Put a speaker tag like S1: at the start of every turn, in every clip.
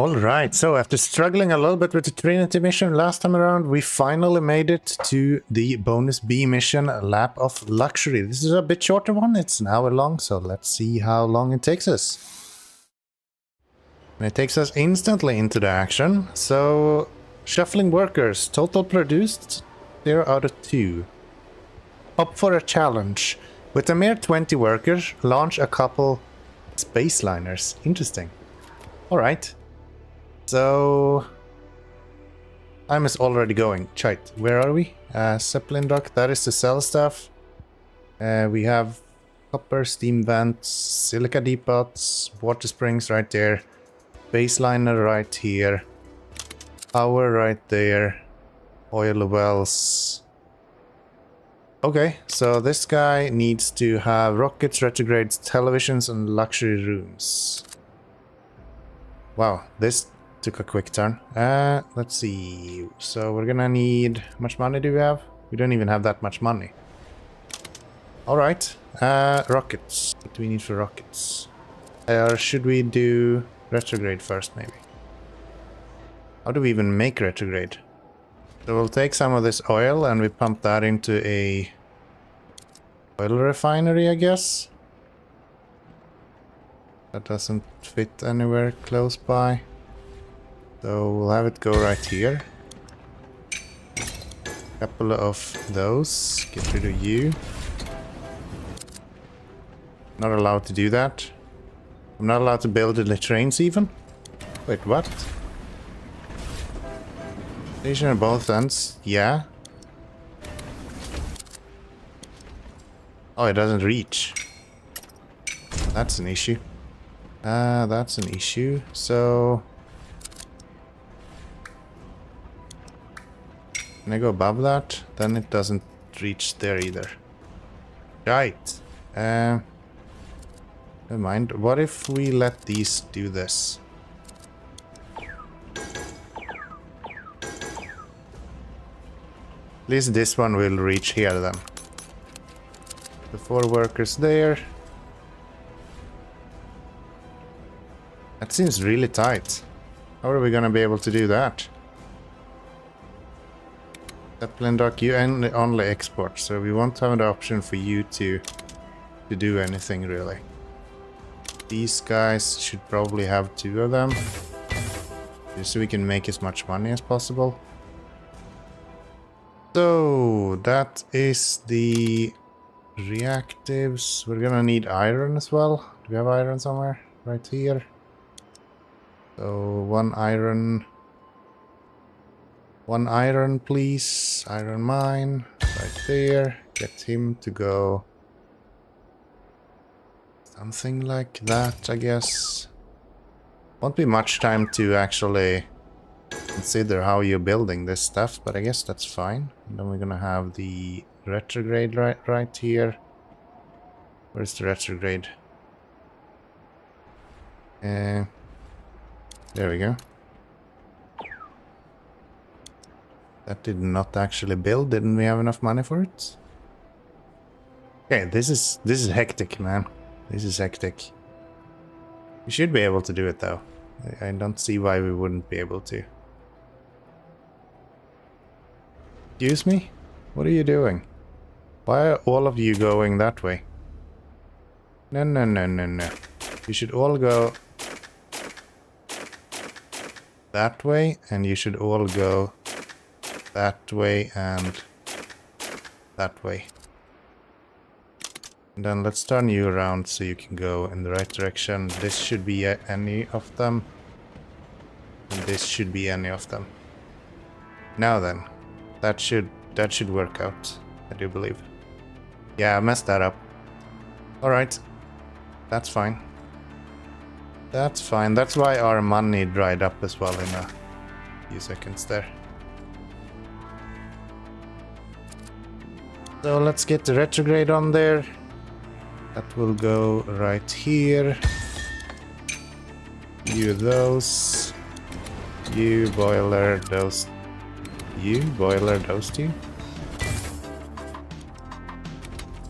S1: Alright, so after struggling a little bit with the Trinity mission last time around, we finally made it to the bonus B mission, Lap of Luxury. This is a bit shorter one, it's an hour long, so let's see how long it takes us. And it takes us instantly into the action. So, shuffling workers, total produced 0 out of 2. Up for a challenge. With a mere 20 workers, launch a couple space liners. Interesting. Alright. So, time is already going. Chait, where are we? Zeppelin dock, that is to sell stuff. We have copper, steam vents, silica depots, water springs right there, baseliner right here, power right there, oil wells. Okay, so this guy needs to have rockets, retrogrades, televisions, and luxury rooms. Wow, this took a quick turn. Let's see. So we're gonna need... How much money do we have? We don't even have that much money. Alright. Rockets. What do we need for rockets? Or should we do retrograde first, maybe? How do we even make retrograde? So we'll take some of this oil and we pump that into a oil refinery, I guess. That doesn't fit anywhere close by. So we'll have it go right here. Couple of those. Get rid of you. Not allowed to do that. I'm not allowed to build the trains even. Wait, what? Station at both ends. Yeah. Oh, it doesn't reach. That's an issue. That's an issue. So... Can I go above that? Then it doesn't reach there either. Right. Never mind. What if we let these do this? At least this one will reach here then. The 4 workers there. That seems really tight. How are we gonna be able to do that? Zeppelin dock, you only export, so we won't have the option for you to do anything really. These guys should probably have 2 of them, just so we can make as much money as possible. So that is the reactives. We're gonna need iron as well. Do we have iron somewhere? Right here. So 1 iron. 1 iron, please. Iron mine. Right there. Get him to go. Something like that, I guess. Won't be much time to actually consider how you're building this stuff, but I guess that's fine. And then we're gonna have the retrograde right here. Where's the retrograde? There we go. That did not actually build. Didn't we have enough money for it? Okay, this is hectic, man. This is hectic. We should be able to do it though. I don't see why we wouldn't be able to. Excuse me? What are you doing? Why are all of you going that way? No, no, no, no, no. You should all go that way, and you should all go that way and that way. And then let's turn you around so you can go in the right direction. This should be any of them. And this should be any of them. Now then, that should work out, I do believe. Yeah, I messed that up. Alright. That's fine. That's fine. That's why our money dried up as well in a few seconds there. So let's get the retrograde on there. That will go right here. You those. You boiler those. You boiler those 2.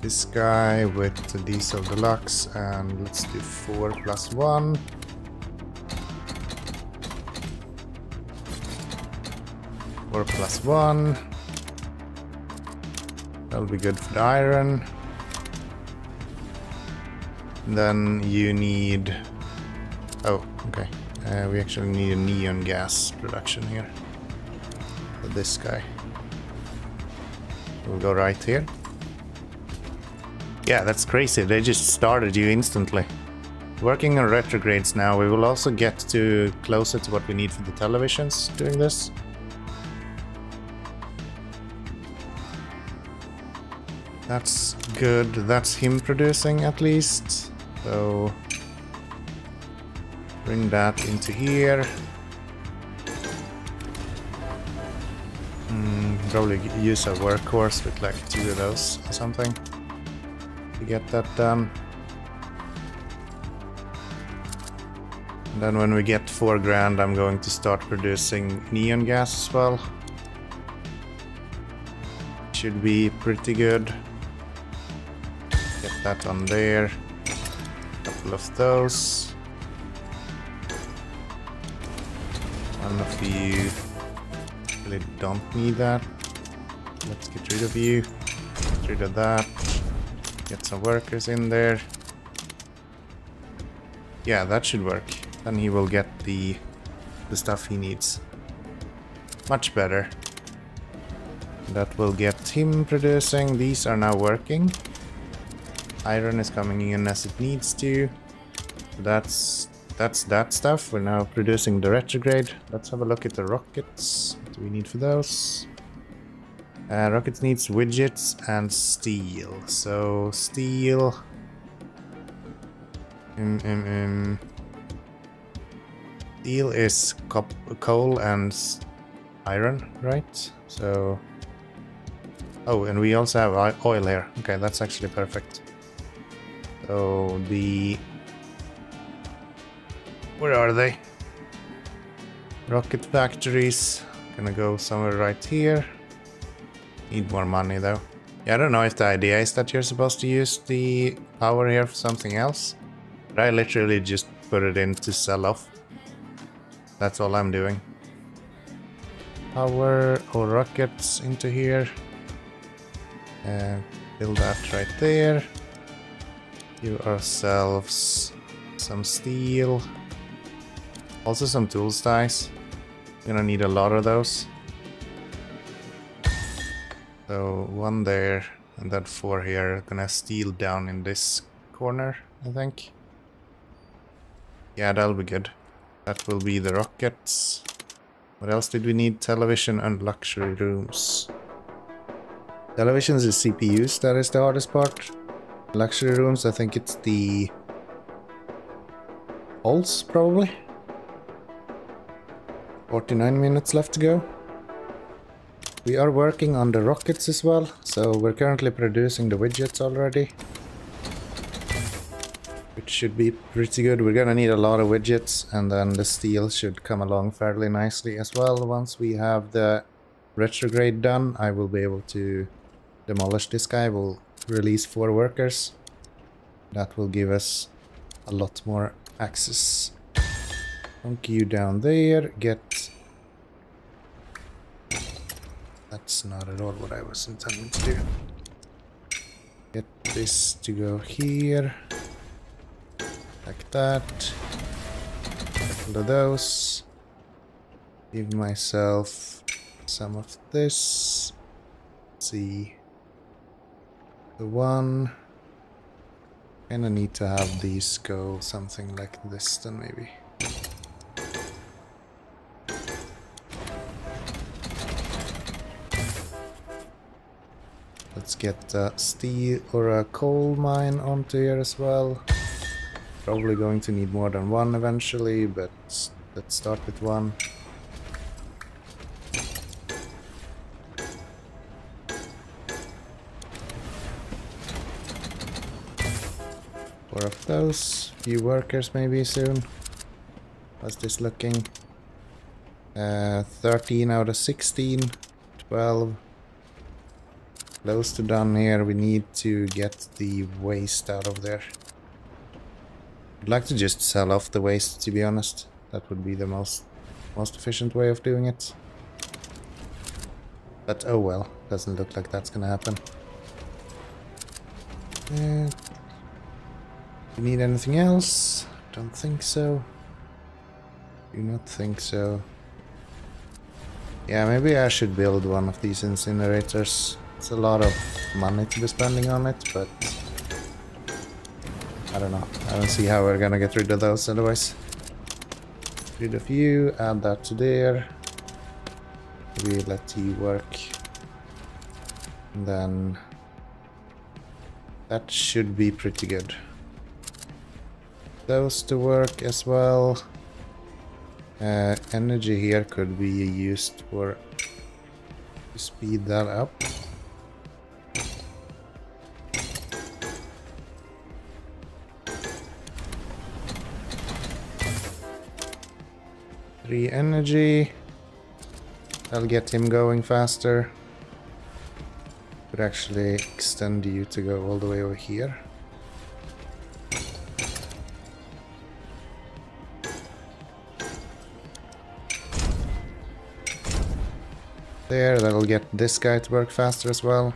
S1: This guy with the diesel deluxe, and let's do 4 + 1. 4 plus 1. That'll be good for the iron. Then you need... Oh, okay. We actually need a neon gas production here. For this guy. We'll go right here. Yeah, that's crazy. They just started you instantly. Working on retrogrades now. We will also get to closer to what we need for the televisions doing this. That's good. That's him producing at least. So bring that into here. Probably use a workhorse with like 2 of those or something to get that done. And then when we get 4 grand, I'm going to start producing neon gas as well. Should be pretty good. Get that on there. Couple of those. One of you really don't need that. Let's get rid of you. Get rid of that. Get some workers in there. Yeah, that should work. Then he will get the stuff he needs. Much better. That will get him producing. These are now working. Iron is coming in as it needs to. That's that stuff. We're now producing the retrograde. Let's have a look at the rockets. What do we need for those? Rockets needs widgets and steel. So steel. Steel is coal and iron, right? So... Oh, and we also have oil here. Okay, that's actually perfect. So the... Where are they? Rocket factories. Gonna go somewhere right here. Need more money though. Yeah, I don't know if the idea is that you're supposed to use the power here for something else. But I literally just put it in to sell off. That's all I'm doing. Power or rockets into here. Build that right there. Give ourselves some steel. Also some tools dice. Gonna need a lot of those. So 1 there and then 4 here. Gonna steel down in this corner, I think. Yeah, that'll be good. That will be the rockets. What else did we need? Television and luxury rooms. Televisions is CPUs, that is the hardest part. Luxury rooms, I think it's the halls, probably. 49 minutes left to go. We are working on the rockets as well, so we're currently producing the widgets already. Which should be pretty good. We're gonna need a lot of widgets, and then the steel should come along fairly nicely as well. Once we have the retrograde done, I will be able to demolish this guy. We'll release 4 workers. That will give us a lot more access. Plunk you down there. Get... That's not at all what I was intending to do. Get this to go here. Like that. Couple of those. Give myself some of this. Let's see. The one. Kinda need to have these go something like this then maybe. Let's get a steel or a coal mine onto here as well. Probably going to need more than 1 eventually, but let's start with 1. Four of those. Few workers maybe soon. How's this looking? 13 out of 16. 12. Close to done here. We need to get the waste out of there. I'd like to just sell off the waste, to be honest. That would be the most efficient way of doing it. But oh well, doesn't look like that's gonna happen. You need anything else? Don't think so. Do not think so. Yeah, maybe I should build one of these incinerators. It's a lot of money to be spending on it, but I don't know. I don't see how we're gonna get rid of those otherwise. Rid of you, add that to there. We let you work. And then that should be pretty good. Those to work as well. Energy here could be used for to speed that up. Free energy. I'll get him going faster. Could actually extend you to go all the way over here. There, that'll get this guy to work faster as well.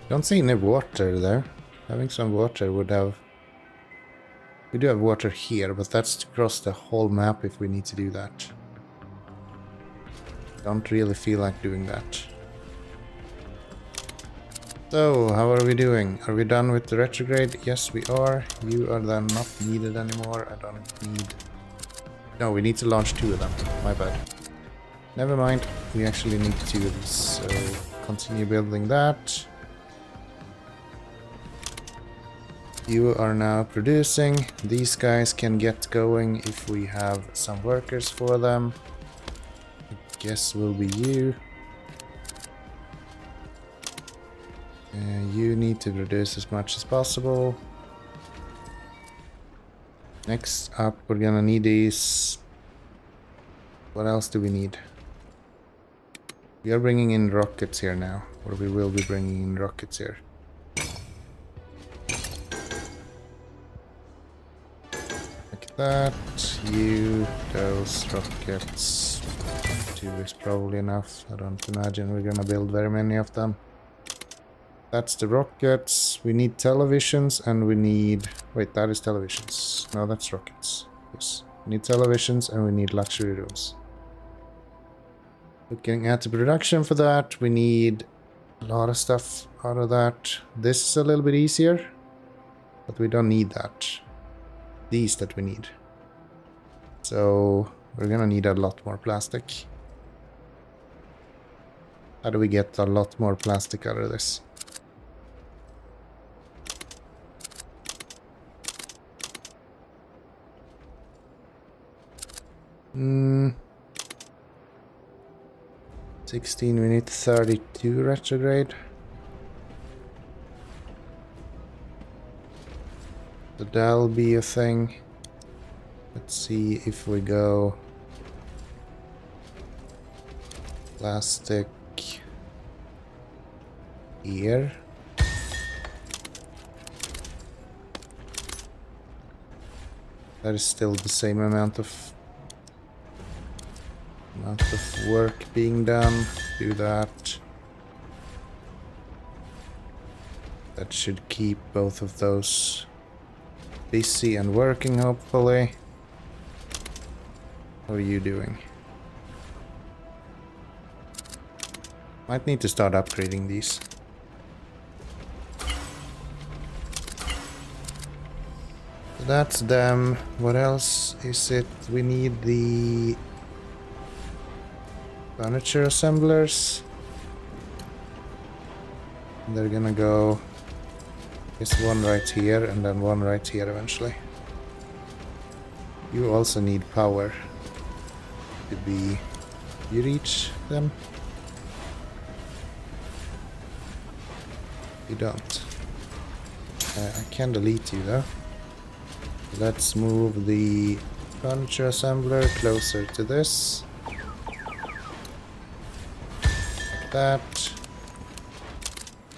S1: Don't see any water there. Having some water would have... We do have water here, but that's to cross the whole map if we need to do that. Don't really feel like doing that. So, how are we doing? Are we done with the retrograde? Yes, we are. You are then not needed anymore. I don't need... No, we need to launch 2 of them. My bad. Never mind, we actually need 2 of these, so continue building that. You are now producing. These guys can get going if we have some workers for them. I guess will be you. You need to produce as much as possible. Next up, we're gonna need these. What else do we need? We are bringing in rockets here now, or we will be bringing in rockets here. Like that. You, those rockets. 2 is probably enough. I don't imagine we're gonna build very many of them. That's the rockets. We need televisions and we need... Wait, that is televisions. No, that's rockets. Yes. We need televisions and we need luxury rooms. Looking at the production for that, we need a lot of stuff out of that. This is a little bit easier, but we don't need that. These that we need. So we're gonna need a lot more plastic. How do we get a lot more plastic out of this? Hmm. 16, we need 32 retrograde. So that'll be a thing. Let's see if we go plastic here. That is still the same amount of work being done. Do that. That should keep both of those busy and working, hopefully. How are you doing? Might need to start upgrading these. So that's them. What else is it? We need the furniture assemblers. They're gonna go... There's one right here and then one right here eventually. You also need power to be... You reach them? You don't. I can delete you though. Let's move the furniture assembler closer to this. Like that.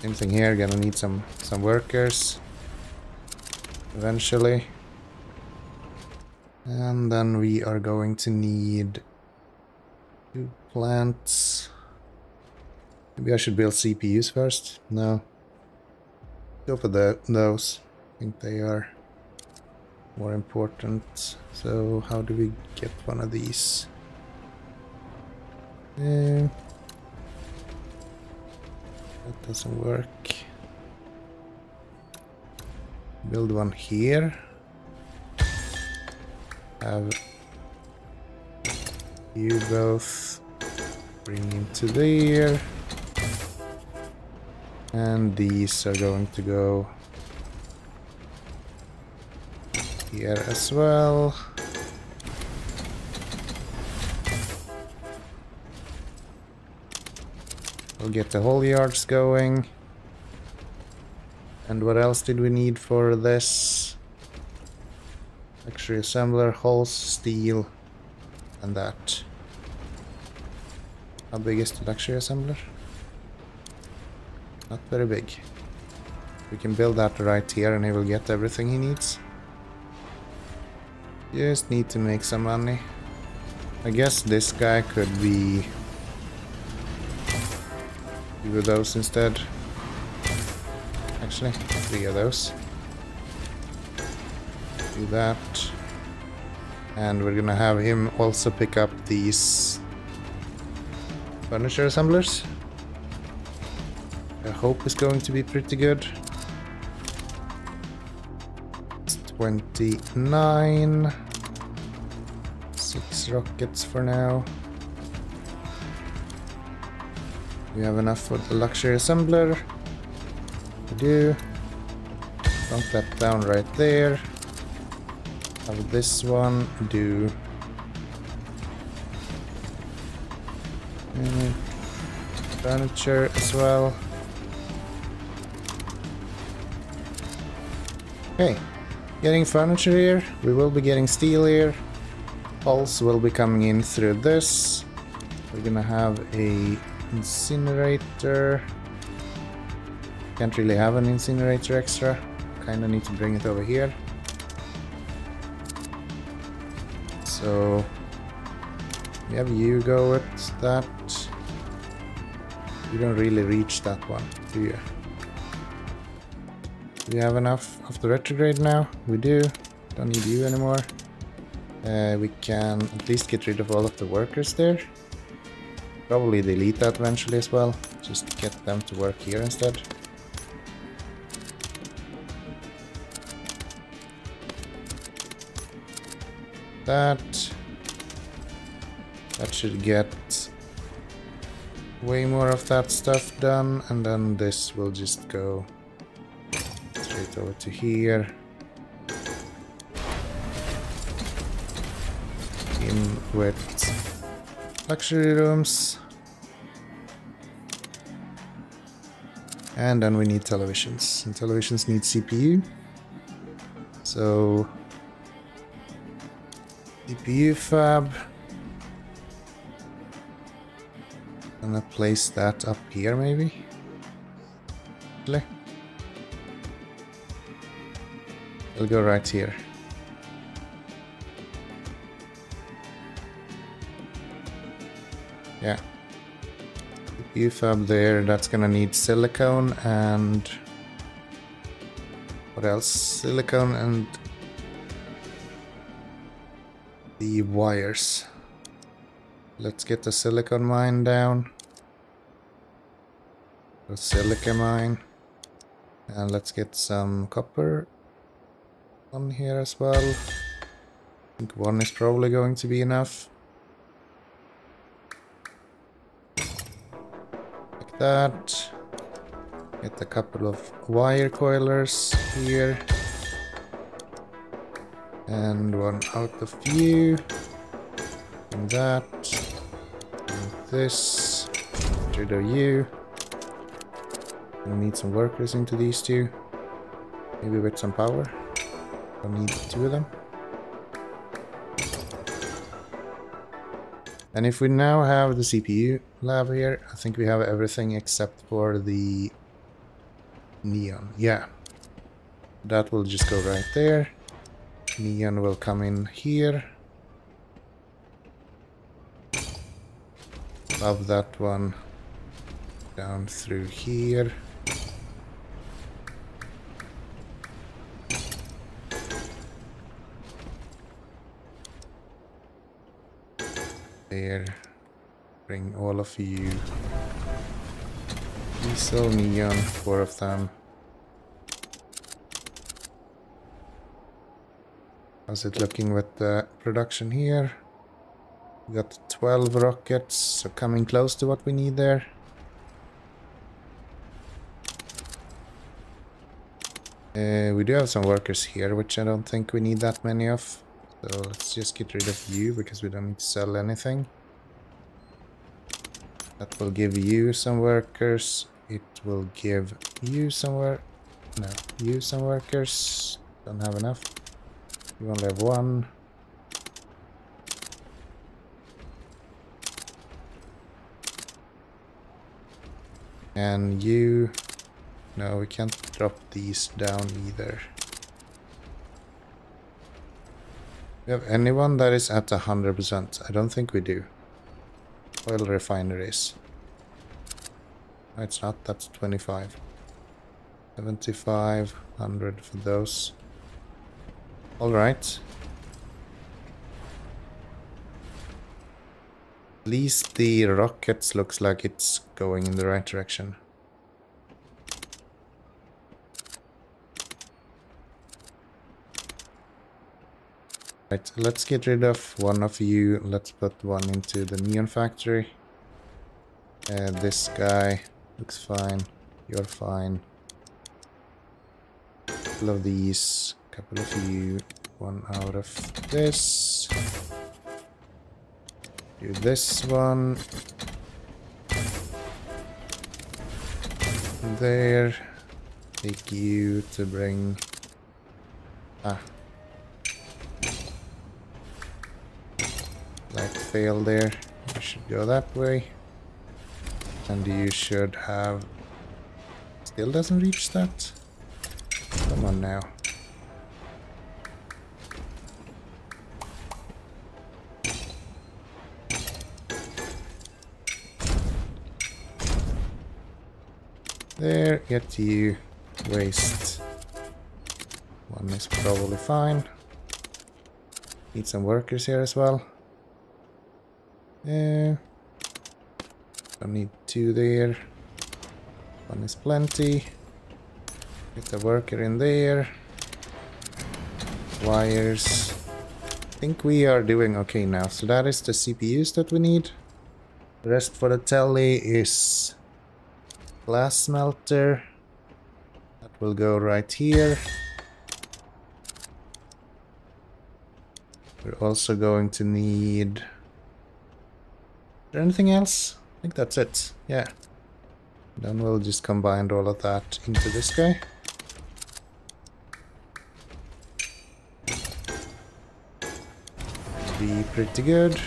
S1: Same thing here, gonna need some workers eventually. And then we are going to need 2 plants. Maybe I should build CPUs first. No. Go for those. I think they are more important. So how do we get one of these? That doesn't work. Build one here. Have you both bring into there. And these are going to go here as well. We'll get the whole yards going. And what else did we need for this? Luxury assembler, hulls, steel, and that. How big is the luxury assembler? Not very big. We can build that right here and he will get everything he needs. Just need to make some money. I guess this guy could be... two of those instead. Actually, 3 of those. Do that. And we're gonna have him also pick up these furniture assemblers. I hope it's going to be pretty good. It's 29. 6 rockets for now. We have enough for the luxury assembler. We do. Dump that down right there. Have this one do. And furniture as well. Okay, getting furniture here. We will be getting steel here. Hulls will be coming in through this. We're gonna have a incinerator. Can't really have an incinerator extra. Kinda need to bring it over here. So we have you go with that. You don't really reach that one, do you? Do we have enough of the retrograde now? We do. Don't need you anymore. We can at least get rid of all of the workers there. Probably delete that eventually as well. Just get them to work here instead. That should get way more of that stuff done, and then this will just go straight over to here. In with luxury rooms. And then we need televisions. And televisions need CPU. So CPU fab. I'm gonna place that up here maybe. It'll go right here. Yeah. CPU fab there, that's gonna need silicone and... what else? Silicone and... the wires. Let's get the silicone mine down. The silica mine. And let's get some copper on here as well. I think 1 is probably going to be enough. Like that. Get a couple of wire coilers here. And 1 out of view. And that. And this. Get rid of you. We need some workers into these two. Maybe with some power. I need 2 of them. And if we now have the CPU lab here, I think we have everything except for the neon. Yeah. That will just go right there. Neon will come in here. Above that one. down through here. There. Bring all of you. Diesel, neon, 4 of them. How's it looking with the production here? We got 12 rockets, so coming close to what we need there. We do have some workers here, which I don't think we need that many of. So let's just get rid of you, because we don't need to sell anything. That will give you some workers. It will give you some you some workers. Don't have enough. You only have 1. And you... No, we can't drop these down either. We have anyone that is at 100%? I don't think we do. Oil refineries. No, it's not. That's 25. 75, 100 for those. Alright. At least the rockets looks like it's going in the right direction. Right, let's get rid of one of you. Let's put one into the neon factory. This guy looks fine. You're fine. Couple of these. Couple of you. One out of this. Do this one. There. Take you to bring... Light fail there. You should go that way. And you should have... Still doesn't reach that? Come on now. There, get you. Waste. One is probably fine. Need some workers here as well. Don't need 2 there. 1 is plenty. Get the worker in there. Wires. I think we are doing okay now. So that is the CPUs that we need. The rest for the telly is glass smelter. That will go right here. We're also going to need... Is there anything else? I think that's it. Yeah. Then we'll just combine all of that into this guy. Be pretty good.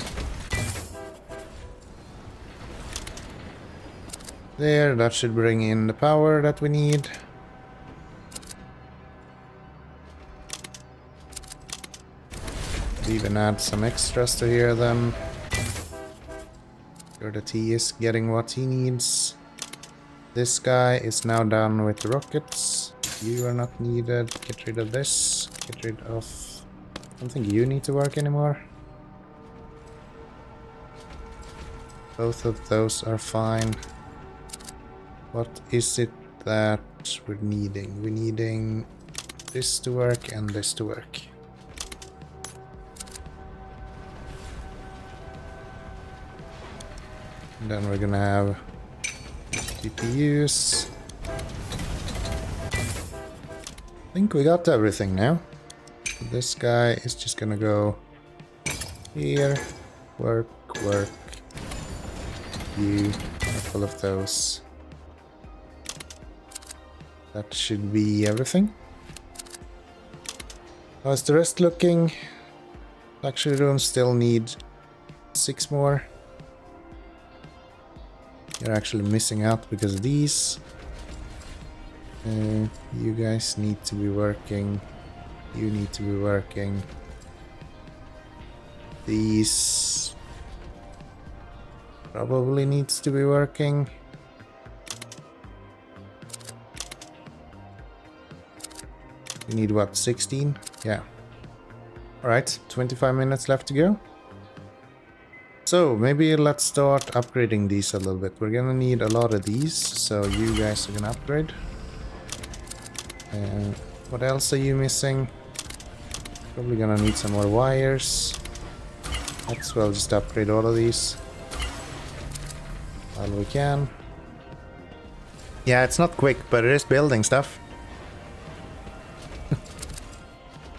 S1: There, that should bring in the power that we need. Even add some extras to here then. Sure that he is getting what he needs. This guy is now done with the rockets. You are not needed. Get rid of this. Get rid of... I don't think you need to work anymore. Both of those are fine. What is it that we're needing? We're needing this to work and this to work. And then we're gonna have GPUs. I think we got everything now. This guy is just gonna go here. Work, work. You, a couple of those. That should be everything. How's the rest looking? Factory rooms still need 6 more. You're actually missing out because of these. You guys need to be working. You need to be working. These probably needs to be working. We need what, 16? Yeah. Alright, 25 minutes left to go. So maybe let's start upgrading these a little bit. We're gonna need a lot of these, so you guys are gonna upgrade. What else are you missing? Probably gonna need some more wires. Might as well just upgrade all of these while we can. Yeah, it's not quick, but it is building stuff.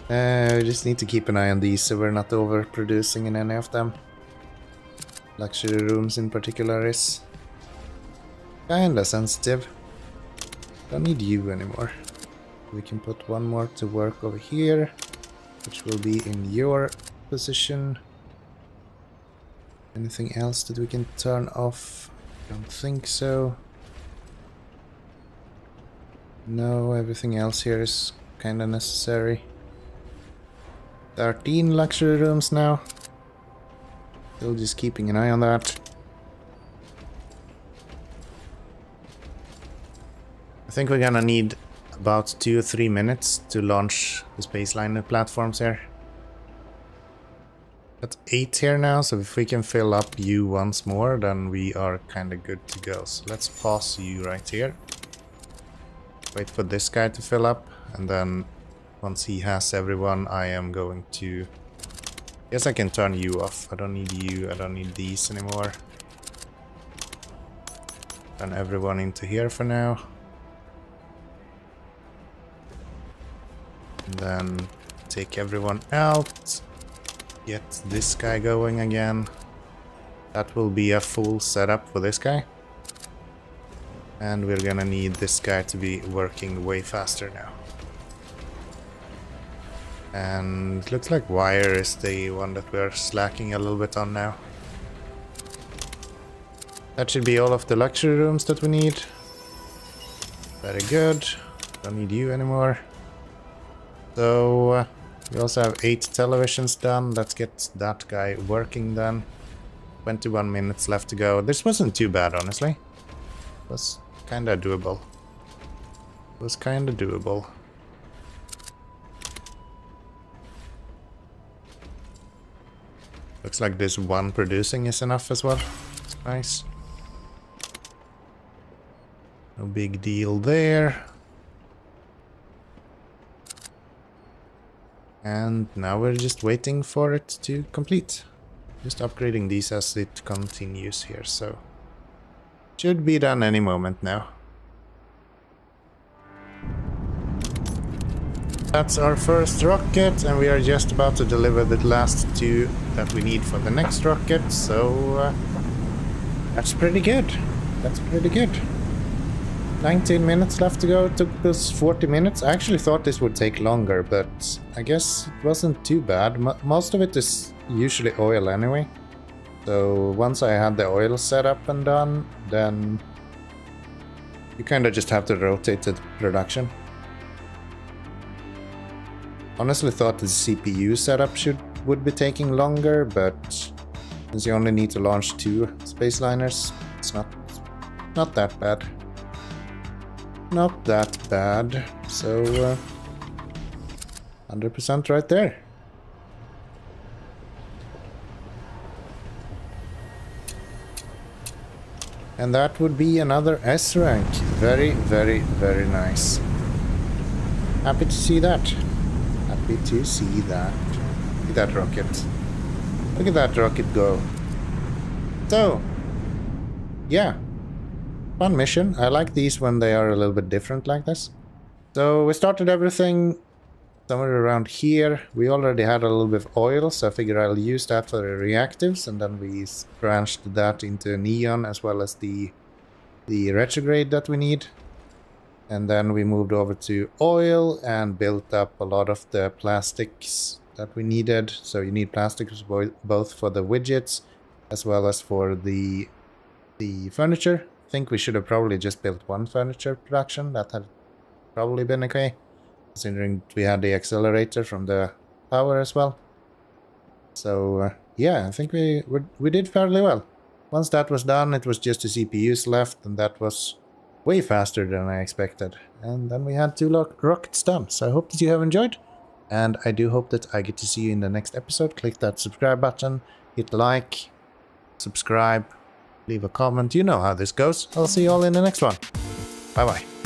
S1: We just need to keep an eye on these so we're not overproducing in any of them. Luxury rooms in particular is kinda sensitive. Don't need you anymore. We can put one more to work over here, which will be in your position. Anything else that we can turn off? Don't think so. No, everything else here is kinda necessary. 13 luxury rooms now. Still just keeping an eye on that. I think we're gonna need about 2 or 3 minutes to launch the spaceliner platforms here. Got 8 here now, so if we can fill up you once more, then we are kinda good to go. So let's pause you right here. Wait for this guy to fill up, and then once he has everyone, I am going to... Guess I can turn you off. I don't need you, I don't need these anymore. Turn everyone into here for now. And then take everyone out. Get this guy going again. That will be a full setup for this guy. And we're gonna need this guy to be working way faster now. And it looks like wire is the one that we're slacking a little bit on now. That should be all of the luxury rooms that we need. Very good. Don't need you anymore. So we also have 8 televisions done. Let's get that guy working then. 21 minutes left to go. This wasn't too bad, honestly. It was kinda doable. It was kinda doable. Looks like this one producing is enough as well. It's nice. No big deal there. And now we're just waiting for it to complete. Just upgrading these as it continues here, so... Should be done any moment now. That's our first rocket, and we are just about to deliver the last 2 that we need for the next rocket, so that's pretty good. That's pretty good. 19 minutes left to go. It took us 40 minutes. I actually thought this would take longer, but I guess it wasn't too bad. Most of it is usually oil anyway. So once I had the oil set up and done, then you kind of just have to rotate the production. Honestly thought the CPU setup would be taking longer, but since you only need to launch 2 spaceliners, it's not that bad. Not that bad. So 100% right there. And that would be another S rank. Very, very, very nice. Happy to see that. Happy to see that. Look at that rocket. Look at that rocket go. So, yeah. Fun mission. I like these when they are a little bit different like this. So we started everything somewhere around here. We already had a little bit of oil, so I figure I'll use that for the reactives, and then we branched that into neon as well as the retrograde that we need. And then we moved over to oil and built up a lot of the plastics that we needed. So you need plastics both for the widgets as well as for the furniture. I think we should have probably just built one furniture production. That had probably been okay, considering we had the accelerator from the power as well. So yeah, I think we did fairly well. Once that was done, it was just the CPUs left, and that was way faster than I expected. And then we had 2 rockets done. So I hope that you have enjoyed. And I do hope that I get to see you in the next episode. Click that subscribe button, hit like, subscribe, leave a comment. You know how this goes. I'll see you all in the next one. Bye bye.